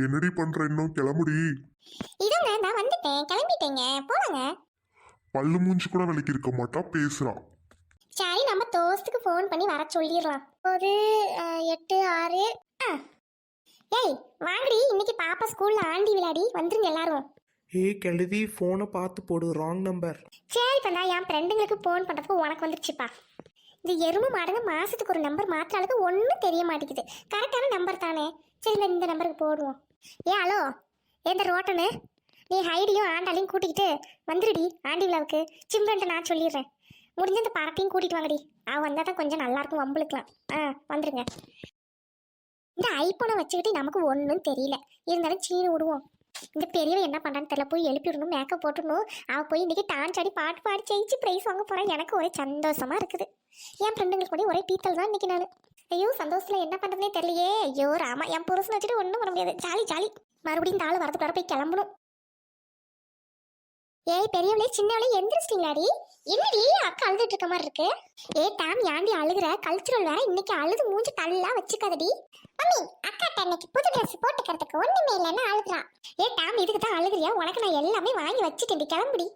என்னடி பண்ற? இன்னும் கிளம்புடி. இதோங்க நான் வந்துட்டேன், கிளம்பிட்டேங்க, போலாங்க. பல்லு மூஞ்சி கூட விலைக்கு இருக்க மாட்டா, பேசுறா. சரி, நம்ம தோஸ்துக்கு ஃபோன் பண்ணி வர சொல்லிடலாம். ஒரு 8 6. ஏய் வாங்கடி, இன்னைக்கு பாப்பா ஸ்கூல்ல ஆண்டி விளையாடி வந்துருங்க எல்லாரும். ஏய் கழுதி, ஃபோனை பார்த்து போடு, ராங் நம்பர். சரி பண்ணா, என் ஃப்ரெண்டுங்களுக்கு ஃபோன் பண்ணுறதுக்கு உனக்கு வந்துருச்சுப்பா. இந்த எருமை மாடுங்க மாசத்துக்கு ஒரு நம்பர் மாத்திராளுக்கு ஒன்றும் தெரிய மாட்டேங்குது. கரெக்டான நம்பர் தானே. சரி, இந்த நம்பருக்கு போடுவோம். ஹலோ எந்த ரோட்டனு, நீ ஹைடியும் ஆண்டாலையும் கூட்டிக்கிட்டு வந்துடுடி ஆண்டி விழாவுக்கு. சிம்ரன்ட்டு நான் சொல்லிடுறேன். முடிஞ்ச இந்த பரப்பையும் கூட்டிகிட்டு வாங்கடி. அவன் வந்தால் தான் கொஞ்சம் நல்லாயிருக்கும், வம்புளுக்கலாம். வந்துருங்க. இந்த ஐஃபோனை வச்சுக்கிட்டு நமக்கு ஒன்றும் தெரியல, இருந்தாலும் சீனு விடுவோம். இந்த பெரியவன் என்ன பண்ணுறான்னு தெரியல. போய் எழுப்பி விடணும், மேக்கப் போட்டுடணும். அவள் போய் இன்றைக்கி டான்ஸ் ஆடி பாட்டு பாடி ஜெயிச்சு ப்ரைஸ் வாங்க போகிறான். எனக்கு ஒரே சந்தோஷமாக இருக்குது. என் ஃப்ரெண்டுங்களுக்கு கூட ஒரே பீத்தல் தான் இன்றைக்கி நான். ஐயோ சந்தோஷத்தில் என்ன பண்ணுறதுனே தெரியலையே. ஐயோ ராமா, என் புருஷனை வச்சுட்டு ஒன்றும் பண்ண முடியாது. Jolly jolly. மறுபடியும் இந்த ஆள் வரதுக்குள்ளார போய் கிளம்பணும். ஏய் பெரியவளே சின்னவளே, எந்திரிச்சிட்டீங்களாடி? என்னடி அக்கா அழுதுட்டு இருக்க மாதிரி இருக்கு? டாம் ஏண்டி அழுகுற? கல்ச்சுரல் வேற இன்னைக்கு, அழுது மூஞ்சி தள்ளா வச்சுக்காதடி. மம்மி அக்காட்ட இன்னைக்கு புது ட்ரெஸ் போட்டுக்கிறதுக்கு ஒண்ணுமே இல்லைன்னு அழுகுறான். டாம் இதுக்கு தான் அழுகுறியா? உனக்கு நான் எல்லாமே வாங்கி வச்சுட்டேன், கிளம்புடி.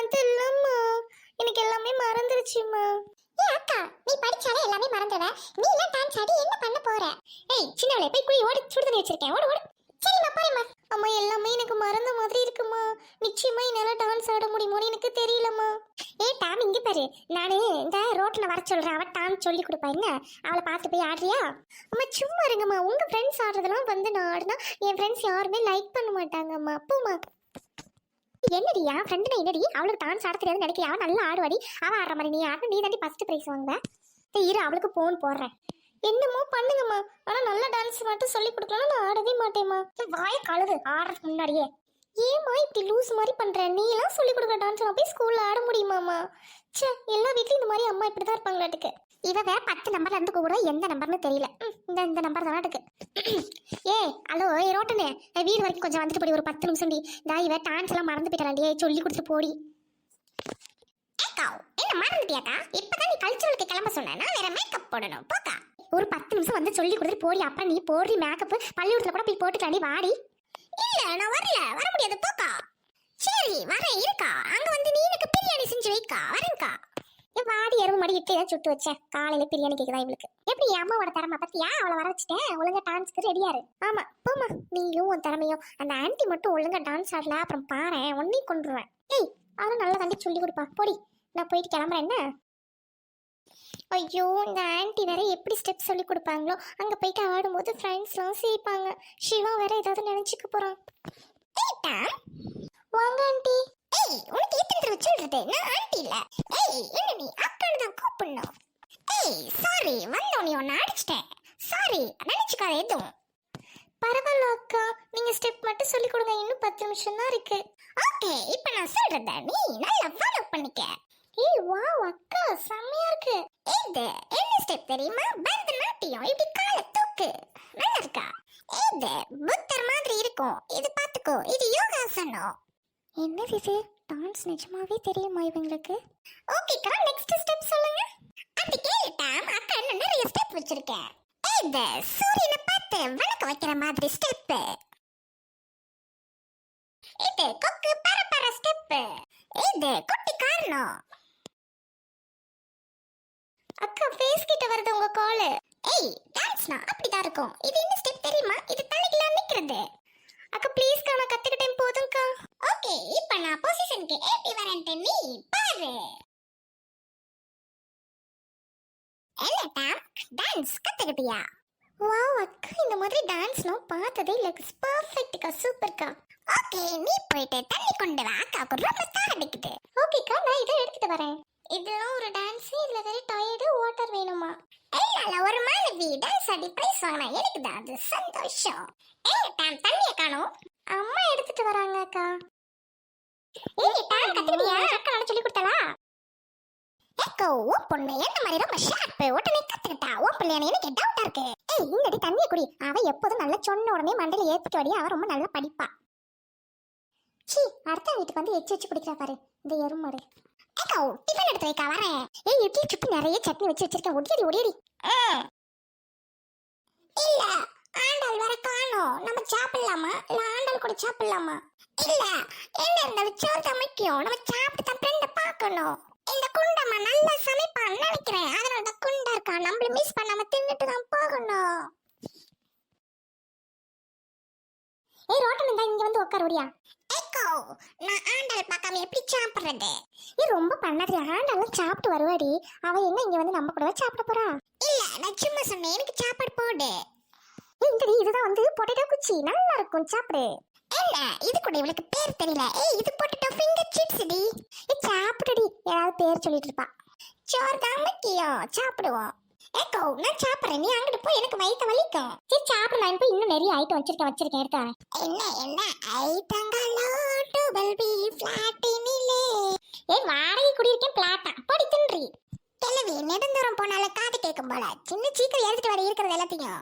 அதெல்லாம்மா எனக்கு எல்லாமே மறந்துருச்சுமா. அக்கா நீ படிச்சாலே எல்லாமே மறந்துடுவ, நீ எல்லாம் டான்ஸ் ஆடி என்ன பண்ண போற? சின்னவளே போய் குழி ஓடி சுடுதண்ணி வச்சிருக்கேன், ஓடு ஓடு. சரிம்மா போறேம்மா. அம்மா எல்லாமே எனக்கு மறந்த மாதிரி இருக்குமா. நிச்சயமா என்னால டான்ஸ் ஆட முடியுமோன்னு எனக்கு தெரியலம்மா. டாம் இங்க பாரு, நானு இந்த ரோட்ல வர சொல்றேன், அவ டான்ஸ் சொல்லி கொடுப்பா. என்ன அவளை பார்த்து போய் ஆடுறியா? அம்மா சும்மா இருங்கம்மா, உங்க ஃப்ரெண்ட்ஸ் ஆடுறதெல்லாம் வந்து நான் ஆடுனா என் ஃப்ரெண்ட்ஸ் யாருமே லைக் பண்ண மாட்டாங்கம்மா. அப்போம்மா என்னடி என் ஃப்ரெண்டு என்னடி அவளுக்கு டான்ஸ் ஆட தெரியாதுன்னு நினைக்கிறேன். அவன் நல்லா ஆடுவாடி. அவன் ஆடுற மாதிரி நீ ஆடுன, நீ தாண்டி ஃபர்ஸ்ட் ப்ரைஸ் வாங்குவ. இரு அவளுக்கு ஃபோன் போடுறேன். என்னமோ பண்ணுங்கம்மா, ஆனா நல்ல டான்ஸ் மட்டும் சொல்லி கொடுக்கலாம், நான் ஆடவே மாட்டேம்மா. வாய கழுது ஆடுறதுக்கு முன்னாடியே. ஏம்மா இப்படி லூஸ் மாதிரி பண்ற? நீ எல்லாம் சொல்லி கொடுக்குற டான்ஸ் நான் போய் ஸ்கூல்ல ஆட முடியுமாம்மா? சே, எல்லா வீட்லயும் இந்த மாதிரி அம்மா இப்படிதான் இருப்பாங்களாட்டுக்கு. இவ வேற 10 நம்பர்ல இருந்து கூப்பிடுற, எந்த நம்பர்னு தெரியல. இந்த நம்பர் தான் இருக்கு. ஹலோ ரோட்டனு, வீடு வரைக்கும் கொஞ்சம் வந்துட்டு போடி, ஒரு 10 நிமிஷம் டி. இவ டான்ஸ் எல்லாம் மறந்து போயிட்டாண்டி, சொல்லி கொடுத்து போடி. என்ன மறந்துட்டியாக்கா? இப்பதான் நீ கல்ச்சுரலுக்கு கிளம்ப சொன்ன, நான் வேற மேக்கப் போடணும். போக்கா ஒரு 10 நிமிஷம் வந்து சொல்லி கொடுத்துட்டு போடி. அப்புறம் நீ போடுறி மேக்கப், பள்ளிக்கூடத்துல கூட போய் போட்டுக்கலாண்டி, வாடி. இல்ல நான் வரல, வர முடியாது, போக்கா. சரி வரேன், இருக்கா அங்க வந்து நீ எனக்கு பிரியாணி செஞ்சு வைக்கா, வரேன்க்கா. வாடி எருவு மாடி இட்டு ஏதாவது சுட்டு வச்சேன். காலையில பிரியாணி கேக்குதா இவளுக்கு? எப்படி என் அம்மாவோட திறமை பத்தியா? அவளை வர வச்சுட்டேன், ஒழுங்கா டான்ஸ்க்கு ரெடியாரு. ஆமா போமா, நீயும் உன் திறமையும். அந்த ஆன்டி மட்டும் ஒழுங்கா டான்ஸ் ஆடல, அப்புறம் பாரு ஒன்னையும் கொண்டுருவேன். அவளும் நல்லா தாண்டி சொல்லி கொடுப்பா. போடி, நான் போயிட்டு கிளம்புறேன். என்ன ஐயோ, இந்த ஆன்டி வேற எப்படி ஸ்டெப் சொல்லி கொடுப்பாங்களோ. அங்க போயிட்டு ஆடும்போது ஃப்ரெண்ட்ஸ்லாம் சிரிப்பாங்க. சிவா வேற ஏதாவது நினைச்சுக்க போறான். வாங்க ஆண்டி. உனக்கு எத்தனை தடவை சொல்றது? நான் ஆண்டி இல்ல. என்ன நீ அக்கான்னு தான் கூப்பிடணும். சாரி, வந்தோடனே உன்னை அடிச்சிட்டேன். சாரி, நினைச்சுக்காத எதுவும். பரவாயில்ல அக்கா, நீங்க ஸ்டெப் மட்டும் சொல்லி கொடுங்க, இன்னும் 10 நிமிஷம் தான் இருக்கு. ஓகே, இப்போ நான் சொல்றத நீ நல்லா ஃபாலோ பண்ணிக்க. வாவ் அக்கா, செம்மையா இருக்கு. இது என்ன ஸ்டெப் தெரியுமா? பரதநாட்டியம். இப்படி காலை தூக்கு. நல்லா இருக்கா? இது புத்தர் மாதிரி இருக்கும், இது பாத்துக்கோ. இது யோகாசனம். என்னது இது? டான்ஸ் நிஜமாவே தெரியுமா இவங்களுக்கு? ஓகேக்கா, நெக்ஸ்ட் ஸ்டெப் சொல்லுங்க. அது கேளுட்டாம், அக்கா இன்னும் நிறைய ஸ்டெப் வச்சிருக்கேன். இது சூரியனை பார்த்து வணக்க வைக்கிற மாதிரி ஸ்டெப். இது கொக்கு பரப்பர ஸ்டெப். இது குட்டி காரணம். அக்கா ஃபேஸ் கிட்ட வருது உங்க கால். டான்ஸ்னா அப்படிதான் இருக்கும். இது என்ன ஸ்டெப் தெரியுமா? இது தலையில நிக்கிறது. அக்கா ப்ளீஸ் கா, நான் கத்துக்கிட்டேன் போதும்க்கா. ஓகே, இப்போ நான் பொசிஷனுக்கு எப்படி வரேன்ட்டு நீ பாரு. என்ன டாம், டான்ஸ் கத்துக்கிட்டியா? வாவ் அக்கா, இந்த மாதிரி டான்ஸ் நான் பார்த்ததே இல்ல. பெர்ஃபெக்ட்க்கா, சூப்பர்க்கா. ஓகே, நீ போயிட்டு தண்ணி கொண்டு வா, அக்காவுக்கு ரொம்ப தாடிக்குது. ஓகேக்கா, நான் இதை எடுத்துட்டு வரேன். இதெல்லாம் ஒரு டான்ஸ், இதுல வெரி டயர்டு, வாட்டர் வேணுமா? இல்ல, ஒரு மாணவி டான்ஸ் ஆடி பிரைஸ் வாங்கினா எனக்கு தான் அது சந்தோஷம். டாம், தண்ணியை காணோம். அம்மா எடுத்துட்டு வராங்க அக்கா. டாம் கத்துக்கிட்டியா? அக்கா நான் சொல்லி கொடுத்தலா? ஏக்கோ, ஓ பொண்ணு என்ன மாதிரி ரொம்ப ஷார்ப்பு, உடனே கத்துக்கிட்டா. ஓ பிள்ளையான எனக்கு டவுட்டா இருக்கு. இங்கடி தண்ணியை குடி. அவ எப்போதும் நல்லா சொன்ன உடனே மண்டையில ஏத்திட்டு வடி. அவ ரொம்ப நல்லா படிப்பா. சீ, அடுத்த வீட்டுக்கு வந்து எச்சு வச்சு குடிக்கிறா பாரு இந்த எருமாடு. ஏக்கோ, டிஃபன் எடுத்து வைக்கா, வரேன். இட்லி சுட்டு நிறைய சட்னி வச்சு வச்சிருக்கேன், ஒடியடி ஒடியடி. இல்ல, ஆண்டாள் வர காணோம். நம்ம சாப்பிடலாமா இல்ல ஆண்டாள் கூட சாப்பிடலாமா? இல்ல, என்ன இருந்தாலும் சோறு தான் முக்கியம். நம்ம சாப்பிட்டு தான் ஃப்ரெண்ட பார்க்கணும். இந்த குண்டம்மா நல்லா சமைப்பான்னு நினைக்கிறேன். அதனால தான் குண்டா இருக்கா. நம்மள மிஸ் பண்ணாம தின்னுட்டு தான் போகணும். ஏய் ரோட்டன், இந்த இங்க வந்து உட்கார் ஓடியா. ஏக்கோ, நான் ஆண்டாள் பார்க்காம எப்படி சாப்பிடுறது? ரொம்ப பண்ணாதே. ஆண்டாள் சாப்பிட்டு வருவாடி. அவ என்ன இங்க வந்து நம்ம கூட சாப்பிட போறா? இல்ல, நான் சும்மா சொன்னேன். எனக்கு சாப்பாடு போடு. இந்தடி, இதுதான் வந்து பொட்டேட்டோ குச்சி. நல்லா இருக்கும், சாப்பிடு. என்ன இது கூட இவளுக்கு பேர் தெரியல. ஏய், இது பொட்டேட்டோ ஃபிங்கர் சிப்ஸ் டி. சாப்பிடுடி. ஏதாவது பேர் சொல்லிட்டு இருப்பா. சோறு தான் முக்கியம், சாப்பிடுவோம். ஏக்கோ, நான் சாப்பிடுறேன். நீ அங்கிட்டு போய், எனக்கு வயிற்று வலிக்கும். சரி சாப்பிடு. நான் போய் இன்னும் நிறைய ஐட்டம் வச்சிருக்கேன் எடுத்தா. என்ன ஐட்டங்களோ? Double P ஃபிளாட்டினிலே. ஏய், வாடகை குடியிருக்கேன் பிளாட்டா. போடி தின்றி. கிளவி நெடுந்தூரம் போனால காது கேட்கும் போல. சின்ன சீக்கிரம் எடுத்துட்டு வர இருக்கிறது எல்லாத்தையும்.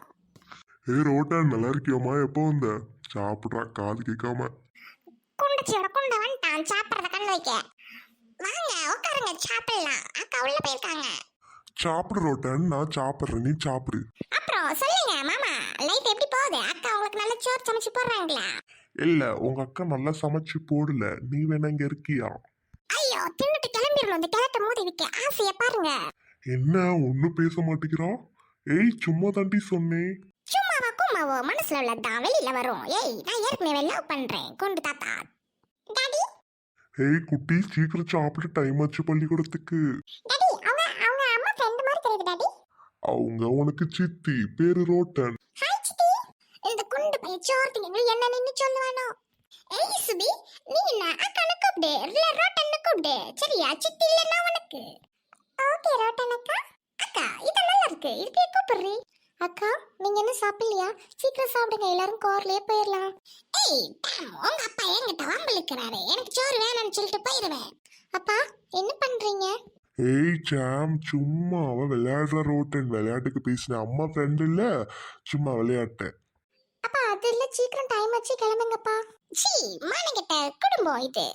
ஏய் ரோட்டன், நல்லா இருக்கியாமா? எப்போ வந்த? சாப்பிட்றா, காது கேட்காம. குண்டச்சியோட குண்ட வந்துட்டான் சாப்பிட்றத கண்ணு வைக்க. வாங்க உட்காருங்க, சாப்பிடலாம். அக்கா உள்ள போயிருக்காங்க. சாப்பிடு ரோட்டன், நான் சாப்பிட்றேன், நீ சாப்பிடு. அப்புறம் சொல்லுங்க மாமா, லைஃப் எப்படி போகுது? அக்கா உங்களுக்கு நல்ல சோறு சமைச்சு போடுறாங்களா? இல்ல, உங்க அக்கா நல்லா சமைச்சு போடல. நீ வேணா இங்க இருக்கியா? ஐயோ, தின்னுட்டு கிளம்பிடணும். இந்த கிழட்ட மோதி வைக்க ஆசைய பாருங்க. என்ன ஒன்னும் பேச மாட்டேங்கிறா? ஏய், சும்மா தாண்டி சொன்னேன். சும்மாவா கும்மாவோ மனசுல உள்ளதான் வெளியில வரும். ஏய், நான் ஏற்கனவே லவ் பண்றேன். கொண்டு தாத்தா. டாடி ஏய் குட்டி, சீக்கிரம் சாப்பிட்டு டைம் ஆச்சு பள்ளிக்கூடத்துக்கு. டாடி, அவங்க அம்மா ஃப்ரெண்ட் மாதிரி தெரியுது டாடி. அவங்க உனக்கு சித்தி, பேரு ரோட்டன். ஹாய் சித்தி. இந்த குண்டு பைய சோர்த்திங்க என்ன நின்னு சொல்லுவானோ? ஏய் சுபி, நீ என்ன அக்கான கூப்பிடு, இல்ல ரோட்டன்னு கூப்பிடு. சரியா? சித்தி இல்லன்னா உனக்கு. ஓகே ரோட்டன் அக்கா. அக்கா, இது நல்லா இருக்கு. இதுக்கே கூப்பிடுறீ. அக்கா, நீங்க என்ன சாப்பிடலையா? சீக்கிரம் சாப்பிடுங்க, எல்லாரும் கார்லயே போயிடலாம். ஏய் டாம், உங்க அப்பா என்கிட்ட வம்பிழுக்கிறாரு. எனக்கு சோறு வேணும்னு சொல்லிட்டு போயிடுவேன். அப்பா, என்ன பண்றீங்க? ஏய் ஜாம், சும்மா அவ விளையாடுற ரோட்டன். விளையாட்டுக்கு பேசின அம்மா ஃப்ரெண்ட் இல்ல, சும்மா விளையாட்டேன். அப்பா அது இல்ல, சீக்கிரம் டைம் ஆச்சு, கிளம்புங்கப்பா. சீ, மானங்கிட்ட குடும்பம் இது.